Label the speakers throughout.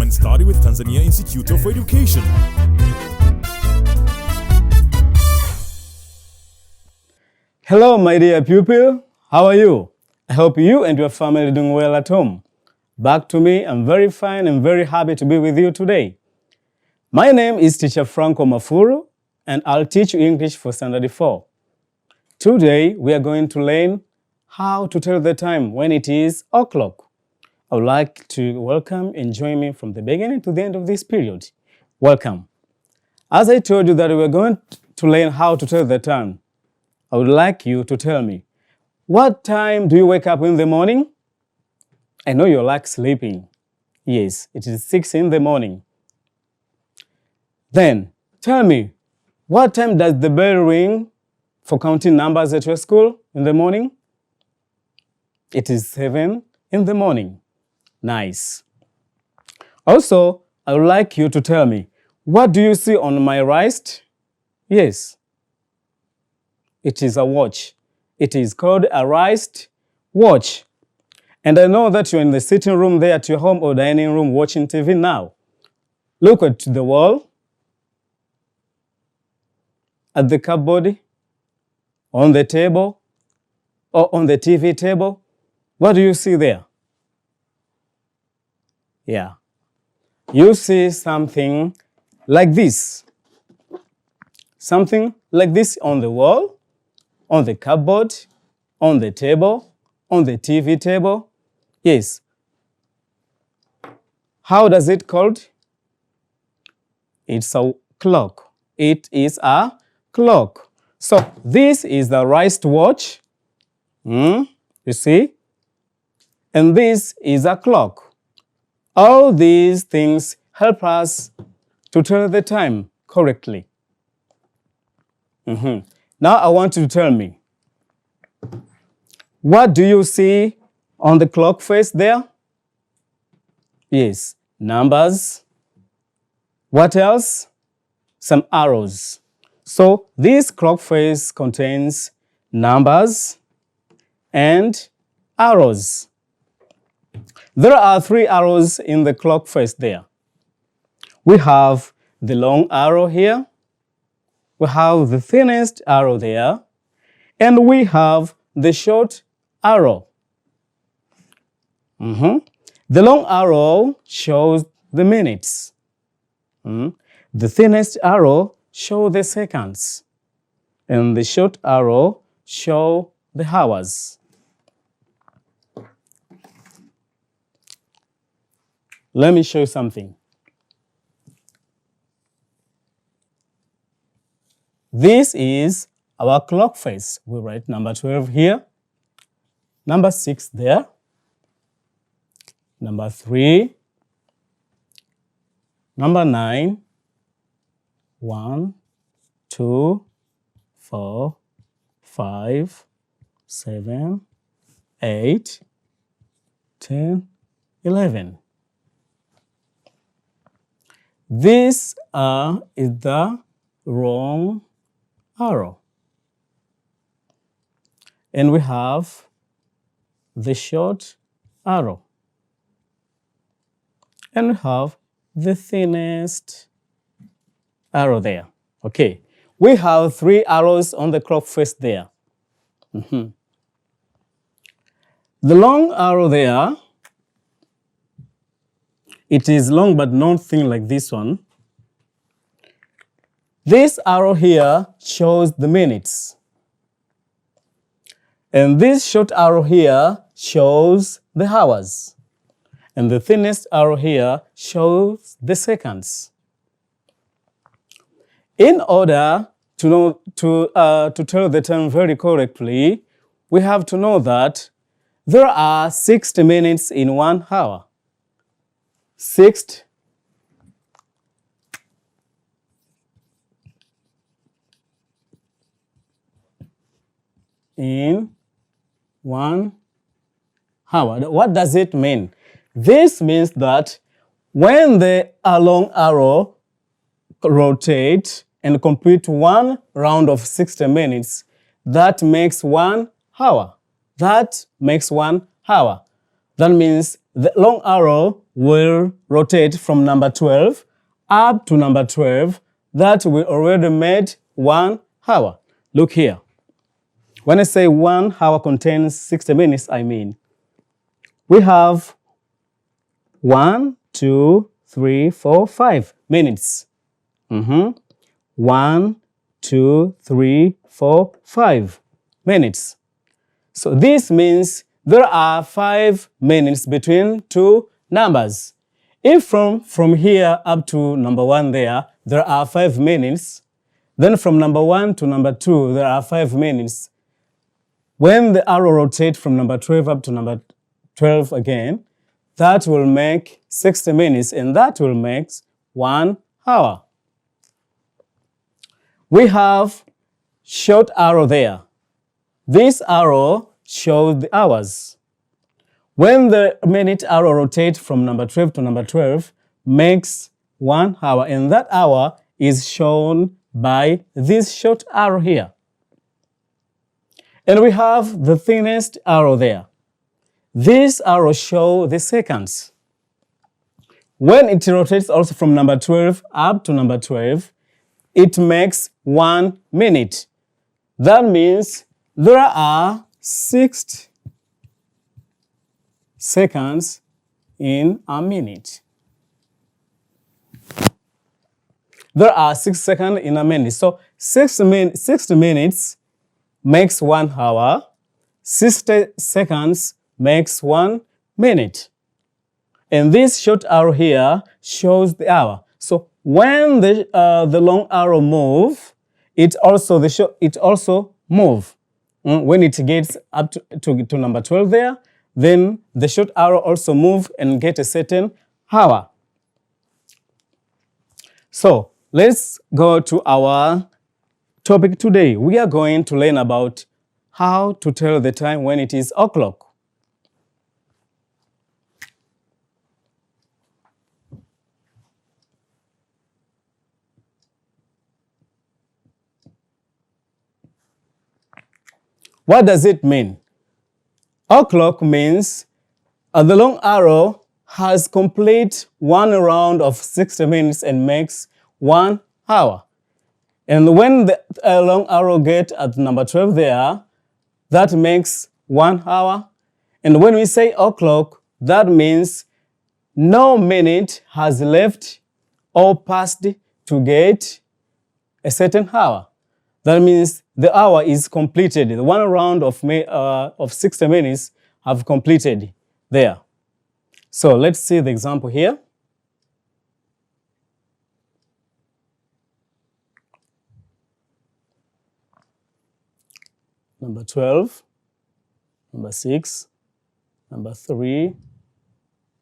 Speaker 1: and study with Tanzania Institute of Education.
Speaker 2: Hello, my dear pupil. How are you? I hope you and your family are doing well at home. Back to me, I'm very fine and very happy to be with you today. My name is Teacher Franco Mafuru, and I'll teach you English for Standard 4. Today, we are going to learn how to tell the time when it is o'clock. I would like to welcome and join me from the beginning to the end of this period. Welcome. As I told you that we are going to learn how to tell the time, I would like you to tell me, what time do you wake up in the morning? I know you like sleeping. Yes, it is 6 in the morning. Then, tell me, what time does the bell ring for counting numbers at your school in the morning? It is 7 in the morning. Nice. Also, I would like you to tell me, what do you see on my right? Yes. It is a watch. It is called a wrist watch. And I know that you're in the sitting room there at your home or dining room watching TV now. Look at the wall, at the cupboard, on the table, or on the TV table. What do you see there? Yeah. You see something like this. Something like this on the wall, on the cupboard, on the table, on the TV table. Yes. How does it called? It's a clock. It is a clock. So this is the wristwatch. You see? And this is a clock. All these things help us to tell the time correctly. Now I want you to tell me, what do you see on the clock face there? Yes, numbers. What else? Some arrows. So this clock face contains numbers and arrows. There are 3 arrows in the clock face there. We have the long arrow here. We have the thinnest arrow there, and we have the short arrow. The long arrow shows the minutes. The thinnest arrow shows the seconds, and the short arrow shows the hours. Let me show you something. This is our clock face. We write number 12 here, number 6 there, number 3, number 9, 1, 2, 4, 5, 7, 8, 10, 11. This is the wrong arrow. And we have the short arrow. And we have the thinnest arrow there. Okay, we have 3 arrows on the clock face there. The long arrow there, it is long but not thin like this one. This arrow here shows the minutes. And this short arrow here shows the hours. And the thinnest arrow here shows the seconds. In order to tell the time very correctly, we have to know that there are 60 minutes in 1 hour. 60 in 1 hour. What does it mean? This means that when the long arrow rotates and complete 1 round of 60 minutes, that makes 1 hour. That makes 1 hour. That means the long arrow will rotate from number 12 up to number 12. That we already made 1 hour. Look here. When I say 1 hour contains 60 minutes, I mean we have 1, 2, 3, 4, 5 minutes. 1, 2, 3, 4, 5 minutes. So this means there are 5 minutes between two numbers. If from here up to number 1 there are 5 minutes, then from number 1 to number 2 there are 5 minutes. When the arrow rotates from number 12 up to number 12 again, that will make 60 minutes, and that will make 1 hour. We have short arrow there. This arrow shows the hours. When the minute arrow rotates from number 12 to number 12, makes 1 hour, and that hour is shown by this short arrow here. And we have the thinnest arrow there. This arrow shows the seconds. When it rotates also from number 12 up to number 12, it makes 1 minute. That means there are 60 seconds in a minute. There are 6 seconds in a minute. So 60 minutes makes 1 hour. 60 seconds makes 1 minute. And this short arrow here shows the hour. So when the long arrow moves, it also moves. When it gets up to number 12 there, then the short arrow also moves and get a certain hour. So let's go to our topic today. We are going to learn about how to tell the time when it is o'clock. What does it mean? O'clock means the long arrow has complete 1 round of 60 minutes and makes 1 hour. And when the long arrow gets at number 12 there, that makes 1 hour. And when we say o'clock, that means no minute has left or passed to get a certain hour. That means the hour is completed. The 1 round of 60 minutes have completed there. So let's see the example here. Number 12, number 6, number 3,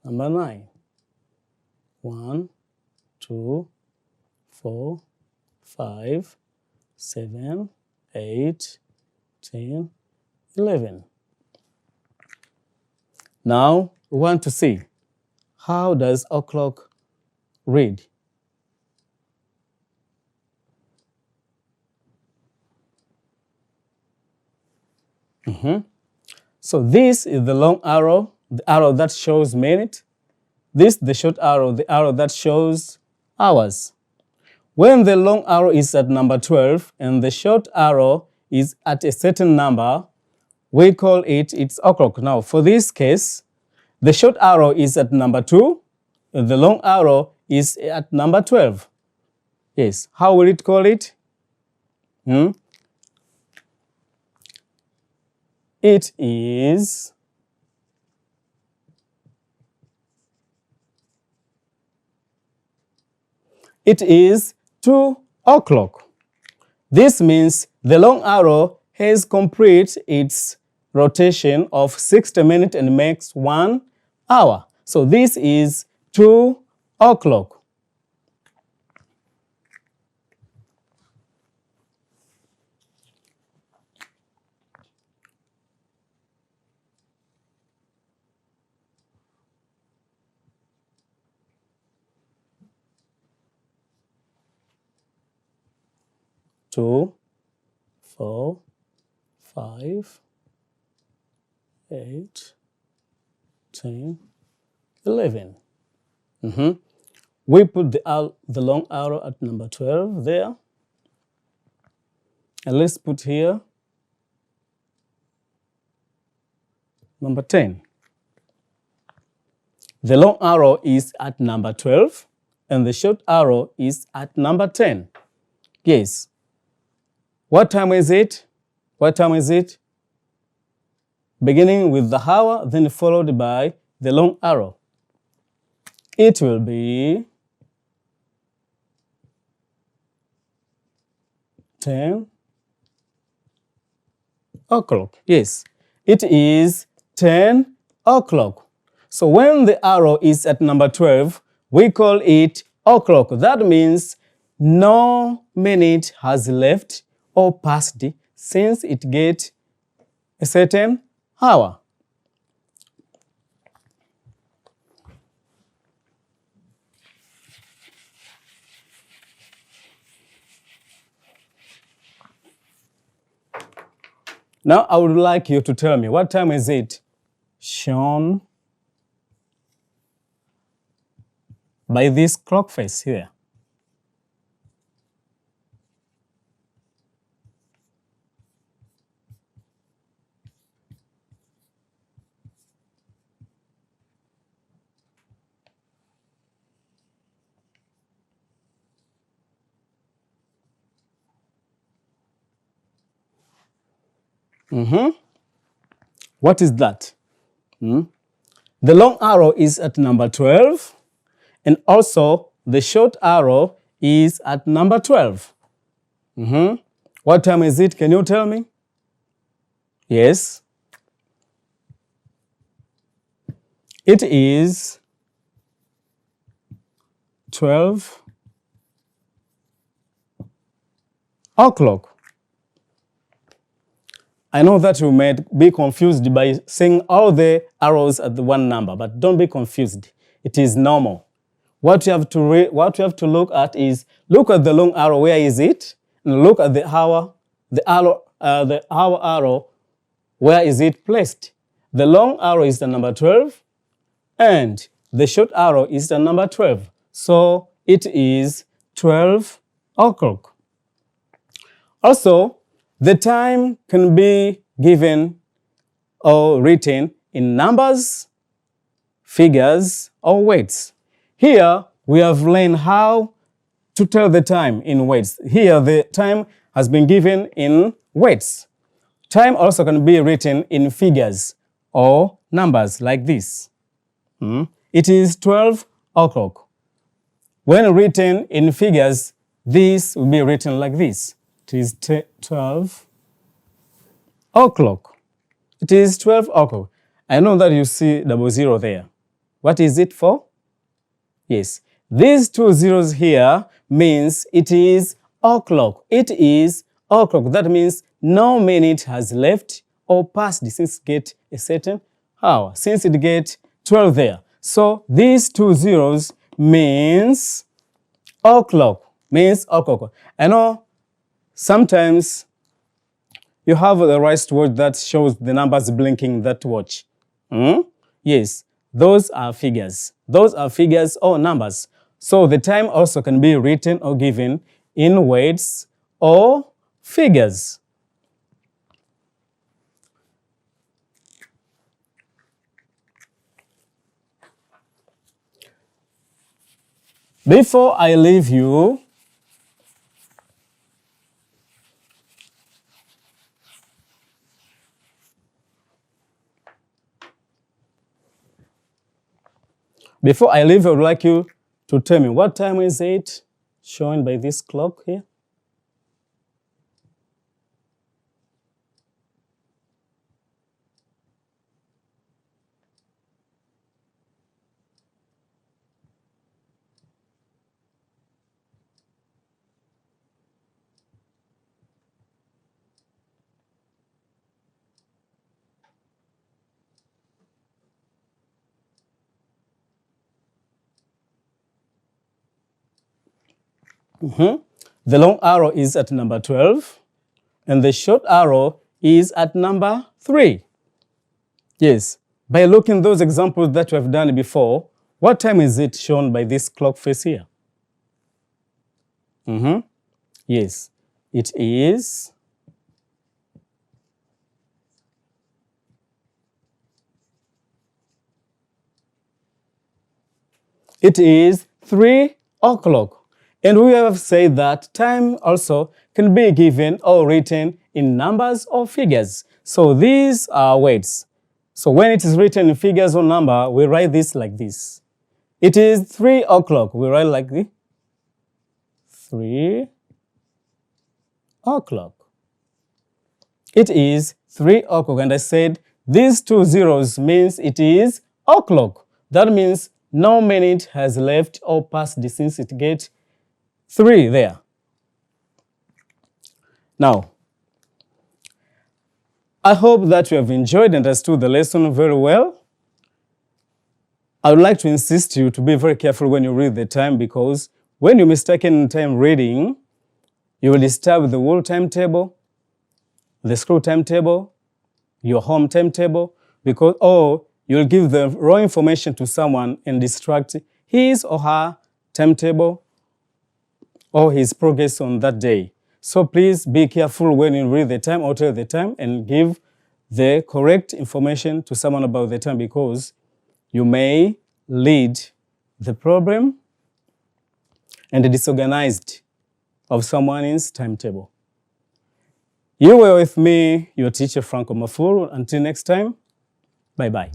Speaker 2: number 9. 1, 2, 4, 5, 7, 8, 10, 11. Now we want to see, how does o'clock read? So this is the long arrow, the arrow that shows minute. This the short arrow, the arrow that shows hours. When the long arrow is at number 12 and the short arrow is at a certain number, we call it's o'clock. Now, for this case, the short arrow is at number 2, and the long arrow is at number 12. Yes, how will it call it? It is 2 o'clock. This means the long arrow has completed its rotation of 60 minutes and makes 1 hour. So this is 2 o'clock. Two, 4, 5, 8, 10, 11. We put the long arrow at number 12 there. And let's put here number 10. The long arrow is at number 12 and the short arrow is at number 10. Yes. What time is it? What time is it? Beginning with the hour, then followed by the long arrow. It will be 10 o'clock. Yes, it is 10 o'clock. So when the arrow is at number 12, we call it o'clock. That means no minute has left or passed since it gets a certain hour. Now I would like you to tell me, what time is it shown by this clock face here? What is that? The long arrow is at number 12, and also the short arrow is at number 12. What time is it? Can you tell me? Yes. It is 12 o'clock. I know that you may be confused by seeing all the arrows at the one number, but don't be confused. It is normal. What you have to look at is, look at the long arrow, where is it? And look at the hour arrow, where is it placed? The long arrow is the number 12, and the short arrow is the number 12. So it is 12 o'clock. Also, the time can be given or written in numbers, figures, or words. Here, we have learned how to tell the time in words. Here, the time has been given in words. Time also can be written in figures or numbers like this. It is 12 o'clock. When written in figures, this will be written like this. It is 12 o'clock. It is 12 o'clock. I know that you see 00 there. What is it for? Yes, these 2 zeros here means it is o'clock. It is o'clock. That means no minute has left or passed since it gets a certain hour, since it gets 12 there. So these 2 zeros means o'clock, I know sometimes you have the wristwatch that shows the numbers blinking that watch. Yes, those are figures. Those are figures or numbers. So the time also can be written or given in words or figures. Before I leave you, I would like you to tell me, what time is it shown by this clock here? The long arrow is at number 12, and the short arrow is at number 3. Yes, by looking those examples that we have done before, What time is it shown by this clock face here? Yes, it is 3 o'clock. And we have said that time also can be given or written in numbers or figures. So these are words. So when it is written in figures or number, we write this like this. It is 3 o'clock. We write like this. 3 o'clock. It is 3 o'clock. And I said these 2 zeros means it is o'clock. That means no minute has left or passed since it gets 3 there. Now, I hope that you have enjoyed and understood the lesson very well. I would like to insist you to be very careful when you read the time, because when you're mistaken in time reading, you will disturb the whole timetable, the school timetable, your home timetable, because you'll give the wrong information to someone and distract his or her timetable or his progress on that day. So please be careful when you read the time or tell the time, and give the correct information to someone about the time, because you may lead the problem and the disorganized of someone's timetable. You were with me, your teacher Franco Mafuru. Until next time, bye-bye.